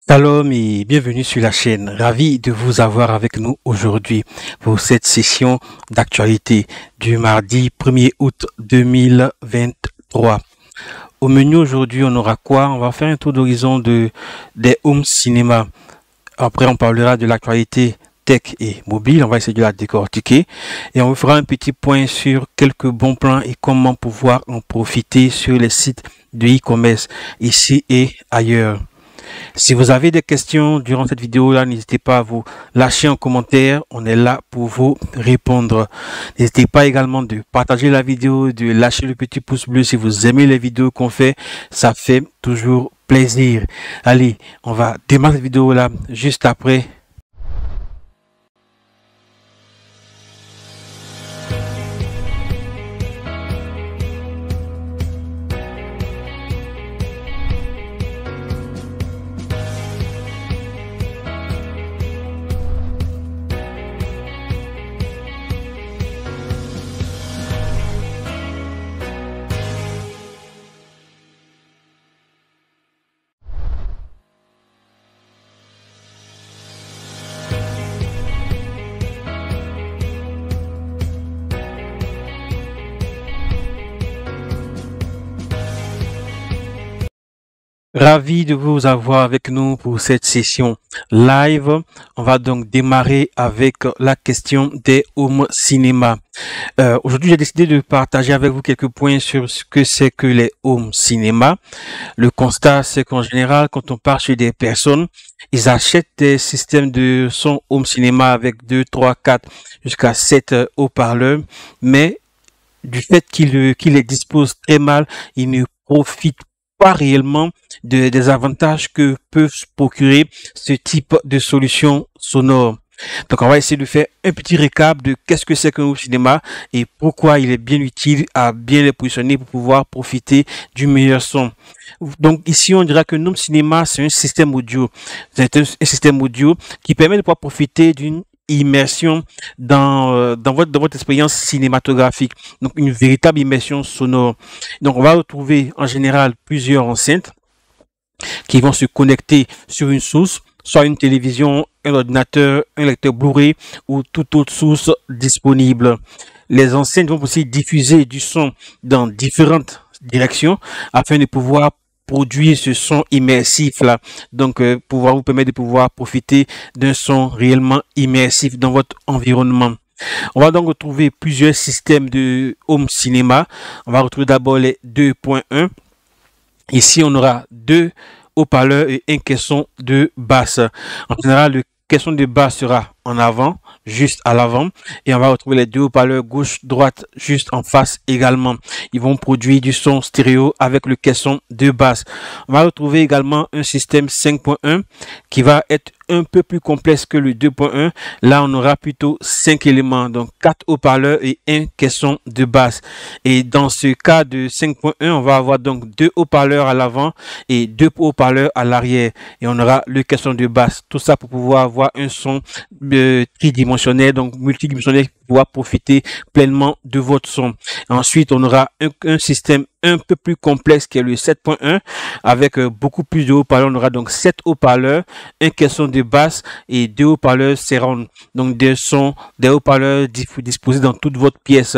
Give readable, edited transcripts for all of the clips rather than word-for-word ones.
Shalom et bienvenue sur la chaîne. Ravi de vous avoir avec nous aujourd'hui pour cette session d'actualité du mardi 1er août 2023. Au menu aujourd'hui, on aura quoi? On va faire un tour d'horizon des home cinéma. Après, on parlera de l'actualité tech et mobile. On va essayer de la décortiquer et on vous fera un petit point sur quelques bons plans et comment pouvoir en profiter sur les sites de e-commerce ici et ailleurs. Si vous avez des questions durant cette vidéo-là, n'hésitez pas à vous lâcher en commentaire. On est là pour vous répondre. N'hésitez pas également de partager la vidéo, de lâcher le petit pouce bleu si vous aimez les vidéos qu'on fait. Ça fait toujours plaisir. Allez, on va démarrer cette vidéo-là juste après. Ravi de vous avoir avec nous pour cette session live. On va donc démarrer avec la question des home cinéma. Aujourd'hui, j'ai décidé de partager avec vous quelques points sur ce que c'est que les home cinéma. Le constat, c'est qu'en général, quand on part chez des personnes, ils achètent des systèmes de son home cinéma avec 2, 3, 4, jusqu'à 7 haut-parleurs, mais du fait qu'ils les disposent très mal, ils ne profitent pas réellement des avantages que peuvent se procurer ce type de solution sonore. Donc, on va essayer de faire un petit récap de qu'est-ce que c'est qu'un home cinéma et pourquoi il est bien utile à bien les positionner pour pouvoir profiter du meilleur son. Donc, ici, on dira que home cinéma, c'est un système audio. C'est un système audio qui permet de pouvoir profiter d'une immersion dans votre expérience cinématographique. Donc, une véritable immersion sonore. Donc, on va retrouver en général plusieurs enceintes qui vont se connecter sur une source, soit une télévision, un ordinateur, un lecteur Blu-ray ou toute autre source disponible. Les enceintes vont aussi diffuser du son dans différentes directions afin de pouvoir produire ce son immersif là, donc pouvoir vous permettre de pouvoir profiter d'un son réellement immersif dans votre environnement. On va donc retrouver plusieurs systèmes de home cinéma. On va retrouver d'abord les 2.1. Ici, on aura deux haut-parleurs et un caisson de basse. En général, le caisson de basse sera en avant, juste à l'avant, et on va retrouver les deux haut-parleurs gauche-droite juste en face également. Ils vont produire du son stéréo avec le caisson de basse. On va retrouver également un système 5.1 qui va être un peu plus complexe que le 2.1. Là, on aura plutôt 5 éléments, donc 4 haut-parleurs et un caisson de basse. Et dans ce cas de 5.1, on va avoir donc 2 haut-parleurs à l'avant et 2 haut-parleurs à l'arrière. Et on aura le caisson de basse. Tout ça pour pouvoir avoir un son tridimensionnel, donc multidimensionnel, pour pouvoir profiter pleinement de votre son. Ensuite, on aura un système un peu plus complexe qui est le 7.1 avec beaucoup plus de haut-parleurs. On aura donc 7 haut-parleurs, un caisson de basse et 2 haut-parleurs surround. Donc des haut-parleurs disposés dans toute votre pièce.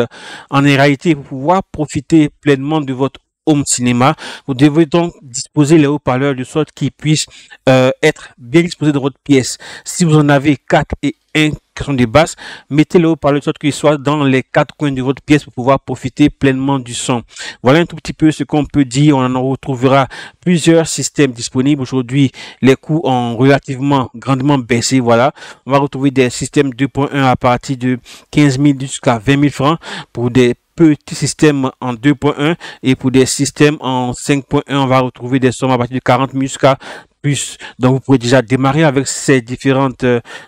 En réalité, pour pouvoir profiter pleinement de votre home cinéma, vous devez donc disposer les haut-parleurs de sorte qu'ils puissent être bien disposés dans votre pièce. Si vous en avez 4 et un caisson de basse, mettez les haut-parleurs de sorte qu'ils soient dans les 4 coins de votre pièce pour pouvoir profiter pleinement du son. Voilà un tout petit peu ce qu'on peut dire. On en retrouvera plusieurs systèmes disponibles. Aujourd'hui, les coûts ont relativement grandement baissé. Voilà, on va retrouver des systèmes 2.1 à partir de 15 000 jusqu'à 20 000 francs pour des petits systèmes en 2.1 et pour des systèmes en 5.1, on va retrouver des sommes à partir de 40 000 jusqu'à plus. Donc, vous pouvez déjà démarrer avec ces différentes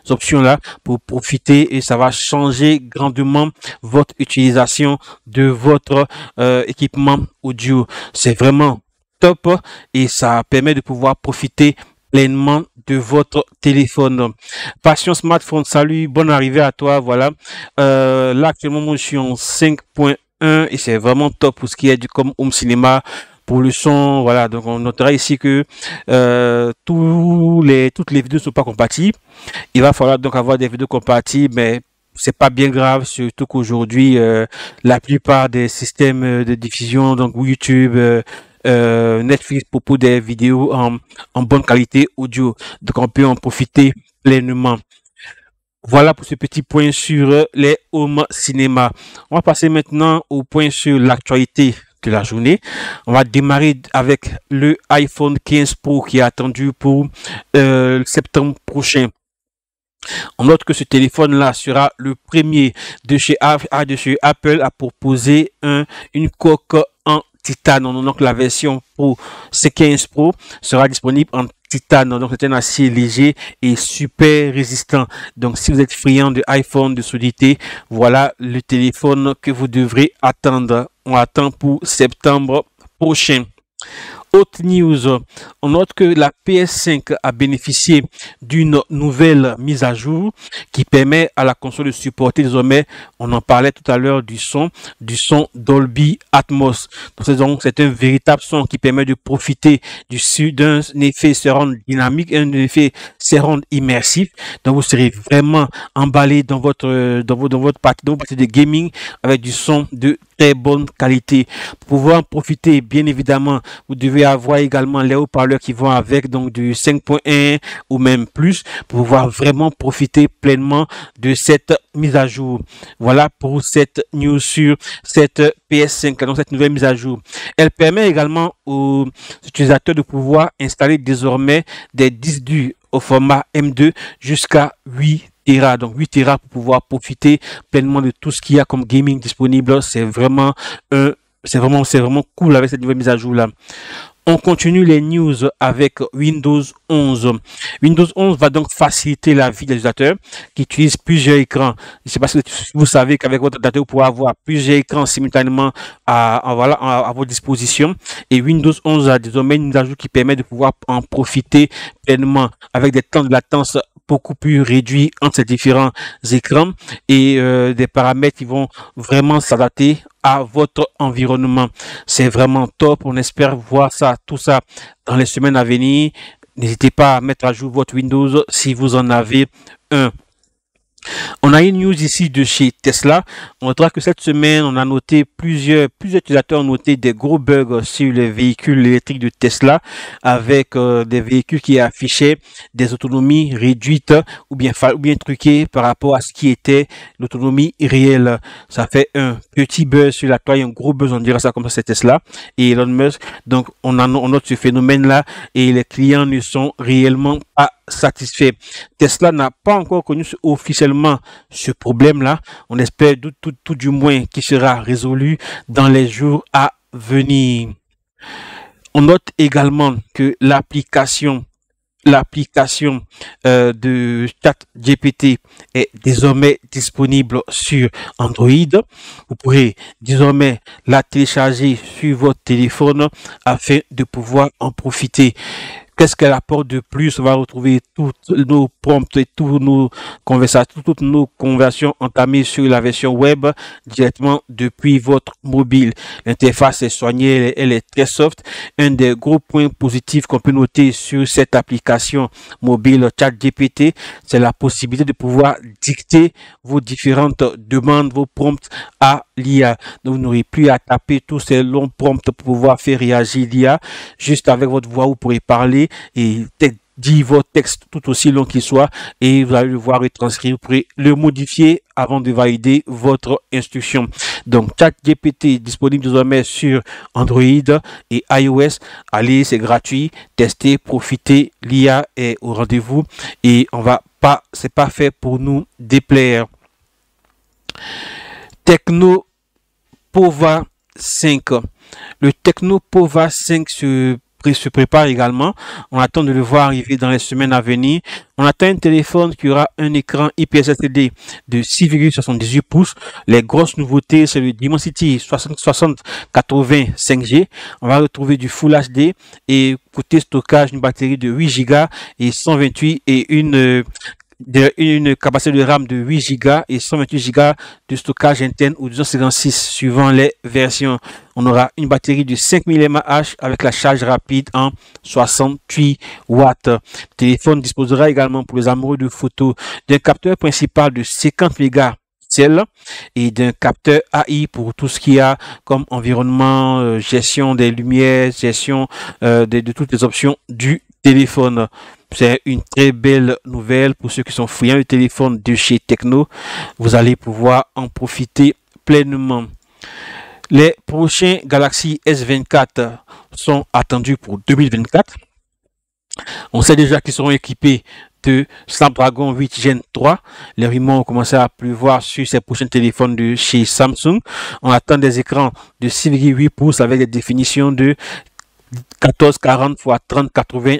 options-là pour profiter et ça va changer grandement votre utilisation de votre équipement audio. C'est vraiment top et ça permet de pouvoir profiter pleinement de votre téléphone. Passion Smartphone, salut, bonne arrivée à toi. Voilà, là actuellement moi je suis en 5.1 et c'est vraiment top pour ce qui est du comme home cinéma. Pour le son, voilà, donc on notera ici que toutes les vidéos ne sont pas compatibles. Il va falloir donc avoir des vidéos compatibles, mais c'est pas bien grave, surtout qu'aujourd'hui, la plupart des systèmes de diffusion, donc YouTube, Netflix propose des vidéos en bonne qualité audio, donc on peut en profiter pleinement. Voilà pour ce petit point sur les home cinéma. On va passer maintenant au point sur l'actualité de la journée. On va démarrer avec le iPhone 15 Pro qui est attendu pour septembre prochain. On note que ce téléphone-là sera le premier de chez Apple à proposer une coque en titane. Donc la version pour C15 Pro sera disponible en titane. Donc c'est un acier léger et super résistant. Donc si vous êtes friand de iPhone de solidité, voilà le téléphone que vous devrez attendre. On attend pour septembre prochain. Autre news, on note que la PS5 a bénéficié d'une nouvelle mise à jour qui permet à la console de supporter désormais, on en parlait tout à l'heure, du son Dolby Atmos. Donc c'est un véritable son qui permet de profiter d'un effet surround dynamique, un effet surround immersif. Donc vous serez vraiment emballé dans votre partie de gaming avec du son de très bonne qualité. Pour pouvoir en profiter, bien évidemment, vous devez avoir également les haut-parleurs qui vont avec, donc du 5.1 ou même plus, pour pouvoir vraiment profiter pleinement de cette mise à jour. Voilà pour cette news sur cette PS5, donc cette nouvelle mise à jour. Elle permet également aux utilisateurs de pouvoir installer désormais des disques durs au format M2 jusqu'à 8 Tera, donc 8 Tera pour pouvoir profiter pleinement de tout ce qu'il y a comme gaming disponible. C'est vraiment cool avec cette nouvelle mise à jour là. On continue les news avec Windows 11. Windows 11 va donc faciliter la vie des utilisateurs qui utilisent plusieurs écrans. Je ne sais pas si vous savez qu'avec votre ordinateur, vous pouvez avoir plusieurs écrans simultanément à votre disposition. Et Windows 11 a désormais une mise à jour qui permet de pouvoir en profiter pleinement avec des temps de latence beaucoup plus réduits entre ces différents écrans et des paramètres qui vont vraiment s'adapter à votre environnement. C'est vraiment top. On espère voir tout ça dans les semaines à venir. N'hésitez pas à mettre à jour votre Windows si vous en avez un. On a une news ici de chez Tesla. On notera que cette semaine, on a noté plusieurs utilisateurs ont noté des gros bugs sur les véhicules électriques de Tesla avec des véhicules qui affichaient des autonomies réduites ou bien truquées par rapport à ce qui était l'autonomie réelle. Ça fait un petit buzz sur la toile, un gros buzz, on dirait ça comme ça, c'est Tesla et Elon Musk. Donc, on note ce phénomène-là et les clients ne sont réellement pas satisfaits. Tesla n'a pas encore connu officiellement ce problème-là. On espère tout du moins qu'il sera résolu dans les jours à venir. On note également que l'application de ChatGPT est désormais disponible sur Android. Vous pourrez désormais la télécharger sur votre téléphone afin de pouvoir en profiter. Qu'est-ce qu'elle apporte de plus? On va retrouver toutes nos prompts et toutes nos conversations entamées sur la version web directement depuis votre mobile. L'interface est soignée, elle est très soft. Un des gros points positifs qu'on peut noter sur cette application mobile ChatGPT, c'est la possibilité de pouvoir dicter vos différentes demandes, vos prompts à l'IA. Donc, vous n'aurez plus à taper tous ces longs prompts pour pouvoir faire réagir l'IA. Juste avec votre voix, vous pourrez parler et dire votre texte tout aussi long qu'il soit et vous allez le voir retranscrire. Vous pourrez le modifier avant de valider votre instruction. Donc, ChatGPT est disponible désormais sur Android et iOS. Allez, c'est gratuit. Testez, profitez. L'IA est au rendez-vous et c'est pas fait pour nous déplaire. Technopova 5. Le Technopova 5 se prépare également. On attend de le voir arriver dans les semaines à venir. On attend un téléphone qui aura un écran IPS LCD de 6,78 pouces. Les grosses nouveautés, c'est le Dimensity 6080 5G. On va retrouver du Full HD et côté stockage, une batterie de 8 Go et 128 et une une capacité de RAM de 8 Go et 128 Go de stockage interne ou 256 suivant les versions. On aura une batterie de 5000 mAh avec la charge rapide en 68 watts. Le téléphone disposera également pour les amoureux de photos d'un capteur principal de 50 mégapixels et d'un capteur AI pour tout ce qu'il y a comme environnement, gestion des lumières, gestion de toutes les options du téléphone. C'est une très belle nouvelle pour ceux qui sont friands de téléphone de chez Tecno. Vous allez pouvoir en profiter pleinement. Les prochains Galaxy S24 sont attendus pour 2024. On sait déjà qu'ils seront équipés de Snapdragon 8 Gen 3. Les rumeurs ont commencé à pleuvoir sur ces prochains téléphones de chez Samsung. On attend des écrans de 6,8 pouces avec des définitions de 1440 x 3080.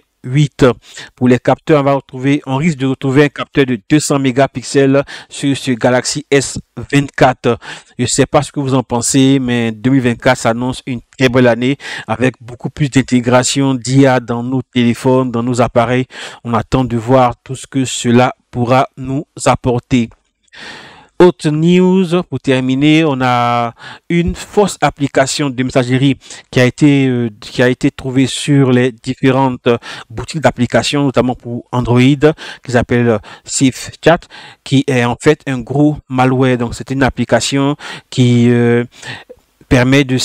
Pour les capteurs, on risque de retrouver un capteur de 200 mégapixels sur ce Galaxy S24. Je ne sais pas ce que vous en pensez, mais 2024 s'annonce une très belle année avec beaucoup plus d'intégration d'IA dans nos téléphones, dans nos appareils. On attend de voir tout ce que cela pourra nous apporter. Autre news, pour terminer, on a une fausse application de messagerie qui a été trouvée sur les différentes boutiques d'applications, notamment pour Android, qui s'appelle Safe Chat, qui est en fait un gros malware. Donc, c'est une application qui permet de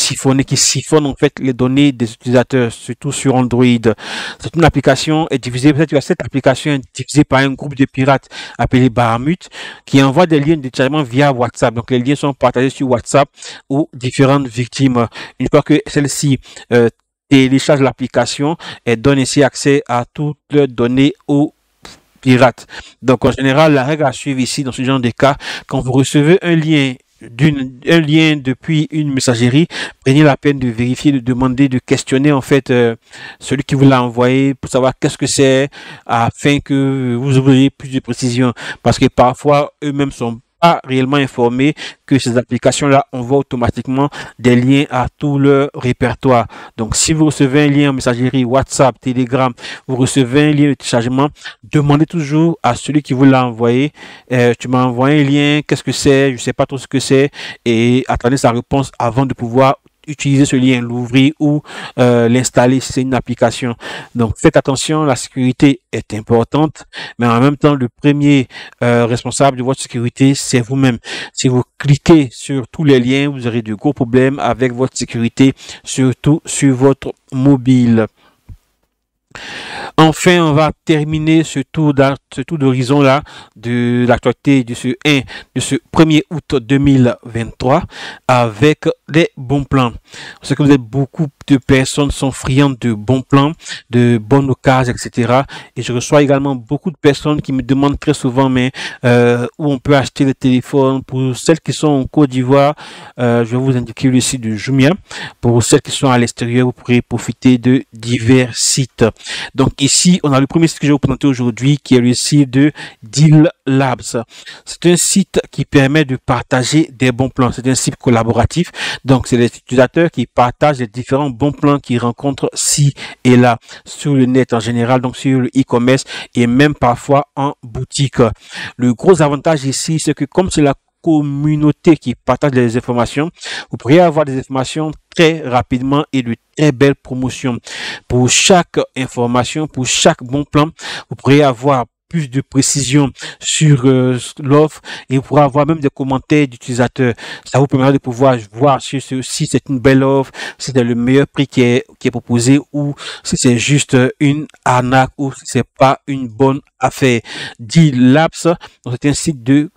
qui siphonne en fait les données des utilisateurs, surtout sur Android. C'est une application est divisée, peut-être que cette application est divisée par un groupe de pirates appelé Bahamut, qui envoie des liens de téléchargement via WhatsApp. Donc les liens sont partagés sur WhatsApp aux différentes victimes. Une fois que celle-ci télécharge l'application, elle donne ainsi accès à toutes leurs données aux pirates. Donc en général, la règle à suivre ici dans ce genre de cas, quand vous recevez un lien depuis une messagerie, prenez la peine de vérifier, de demander, de questionner en fait celui qui vous l'a envoyé pour savoir qu'est-ce que c'est, afin que vous auriez plus de précision, parce que parfois eux-mêmes sont pas réellement informés que ces applications-là envoient automatiquement des liens à tout leur répertoire. Donc, si vous recevez un lien en messagerie, WhatsApp, Telegram, vous recevez un lien de téléchargement, demandez toujours à celui qui vous l'a envoyé, tu m'as envoyé un lien, qu'est-ce que c'est, je sais pas trop ce que c'est, et attendez sa réponse avant de pouvoir utiliser ce lien, l'ouvrir ou l'installer si c'est une application. Donc faites attention, la sécurité est importante, mais en même temps le premier responsable de votre sécurité, c'est vous-même. Si vous cliquez sur tous les liens, vous aurez de gros problèmes avec votre sécurité, surtout sur votre mobile. Enfin, on va terminer ce tour d'horizon là de l'actualité de ce 1er août 2023 avec les bons plans. Je sais que vous êtes beaucoup de personnes sont friandes de bons plans, de bonnes occasions, etc. Et je reçois également beaucoup de personnes qui me demandent très souvent, mais où on peut acheter le téléphone. Pour celles qui sont en Côte d'Ivoire, je vais vous indiquer le site de Jumia. Pour celles qui sont à l'extérieur, vous pourrez profiter de divers sites. Donc ici, on a le premier site que je vais vous présenter aujourd'hui, qui est le site de Deal Labs. C'est un site qui permet de partager des bons plans. C'est un site collaboratif. Donc, c'est les utilisateurs qui partagent les différents bons plans qu'ils rencontrent ci et là sur le net en général, donc sur le e-commerce et même parfois en boutique. Le gros avantage ici, c'est que comme c'est la communauté qui partage les informations, vous pourriez avoir des informations très rapidement et de très belles promotions. Pour chaque information, pour chaque bon plan, vous pourrez avoir plus de précision sur l'offre et vous pourrez avoir même des commentaires d'utilisateurs. Ça vous permettra de pouvoir voir si c'est une belle offre, si c'est le meilleur prix qui est proposé ou si c'est juste une arnaque ou si c'est pas une bonne affaire. Deal Labs, c'est un site de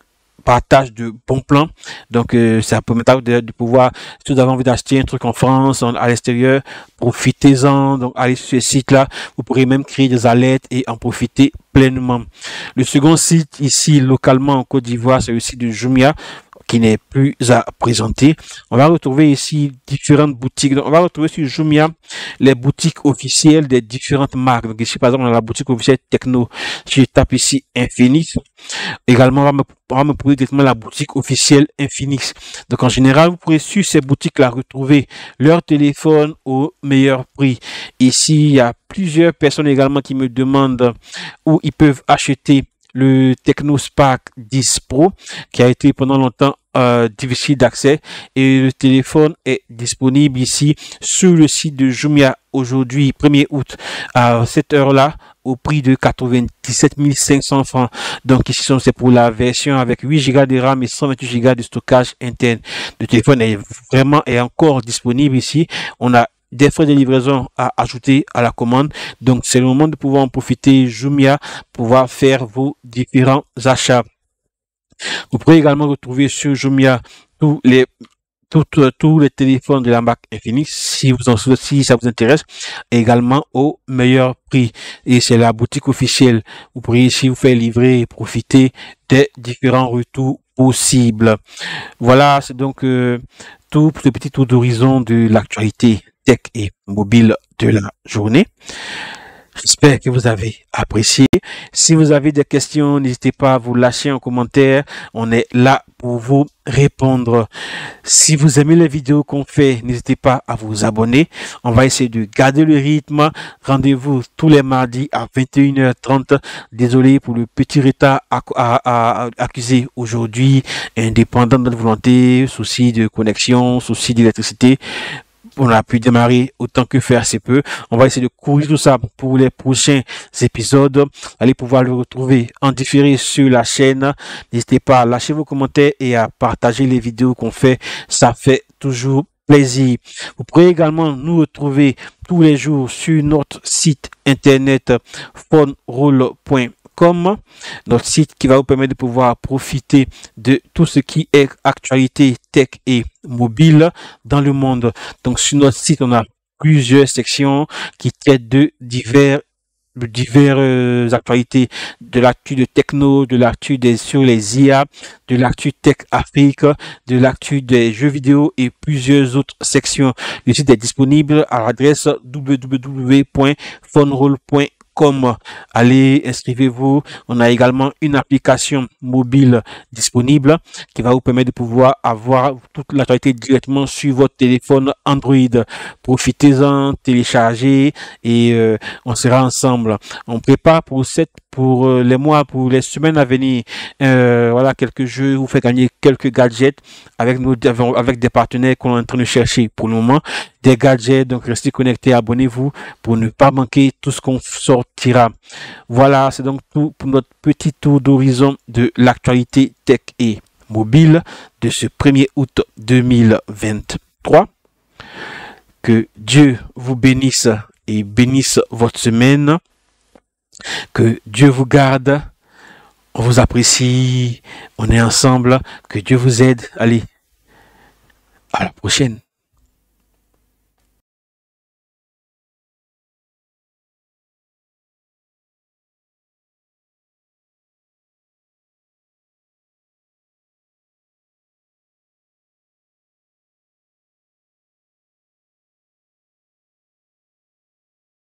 partage de bons plans. Donc, ça permettra de pouvoir, si vous avez envie d'acheter un truc en France, à l'extérieur, profitez-en. Donc, allez sur ce site-là. Vous pourrez même créer des alertes et en profiter pleinement. Le second site ici, localement en Côte d'Ivoire, c'est le site de Jumia, qui n'est plus à présenter. On va retrouver ici différentes boutiques. Donc, on va retrouver sur Jumia les boutiques officielles des différentes marques. Donc ici, par exemple, on a la boutique officielle Tecno. Si je tape ici Infinix, également, on va me trouver directement la boutique officielle Infinix. Donc en général, vous pourrez sur ces boutiques-là retrouver leur téléphone au meilleur prix. Ici, il y a plusieurs personnes également qui me demandent où ils peuvent acheter le TechnoSpark 10 Pro qui a été pendant longtemps difficile d'accès, et le téléphone est disponible ici sur le site de Jumia aujourd'hui 1er août à cette heure-là au prix de 97 500 francs. Donc ici c'est pour la version avec 8 Go de RAM et 128 Go de stockage interne. Le téléphone est encore disponible ici. On a des frais de livraison à ajouter à la commande. Donc c'est le moment de pouvoir en profiter. Jumia, pouvoir faire vos différents achats. Vous pouvez également retrouver sur Jumia tous les téléphones de la marque Infinix si ça vous intéresse, également au meilleur prix. Et c'est la boutique officielle. Vous pourriez ici vous faire livrer et profiter des différents retours possibles. Voilà, c'est donc tout ce petit tour d'horizon de l'actualité tech et mobile de la journée. J'espère que vous avez apprécié. Si vous avez des questions, n'hésitez pas à vous lâcher en commentaire. On est là pour vous répondre. Si vous aimez les vidéos qu'on fait, n'hésitez pas à vous abonner. On va essayer de garder le rythme. Rendez-vous tous les mardis à 21h30. Désolé pour le petit retard accusé aujourd'hui. Indépendant de notre volonté, souci de connexion, souci d'électricité. On a pu démarrer autant que faire c'est peu. On va essayer de courir tout ça pour les prochains épisodes. Allez pouvoir le retrouver en différé sur la chaîne. N'hésitez pas à lâcher vos commentaires et à partager les vidéos qu'on fait. Ça fait toujours plaisir. Vous pourrez également nous retrouver tous les jours sur notre site internet phoneroll.com, notre site qui va vous permettre de pouvoir profiter de tout ce qui est actualité tech et mobile dans le monde. Donc sur notre site, on a plusieurs sections qui traitent de diverses actualités, de l'actu de techno, de l'actu sur les IA, de l'actu Tech Afrique, de l'actu des jeux vidéo et plusieurs autres sections. Le site est disponible à l'adresse www.phoneroll.com. Allez, inscrivez-vous. On a également une application mobile disponible qui va vous permettre de pouvoir avoir toute l'actualité directement sur votre téléphone Android. Profitez-en, téléchargez et on sera ensemble. On prépare pour les mois, pour les semaines à venir. Voilà, quelques jeux, vous fait gagner quelques gadgets avec des partenaires qu'on est en train de chercher pour le moment. Des gadgets, donc restez connectés, abonnez-vous pour ne pas manquer tout ce qu'on sortira. Voilà, c'est donc tout pour notre petit tour d'horizon de l'actualité tech et mobile de ce 1er août 2023. Que Dieu vous bénisse et bénisse votre semaine. Que Dieu vous garde. On vous apprécie. On est ensemble. Que Dieu vous aide. Allez, à la prochaine.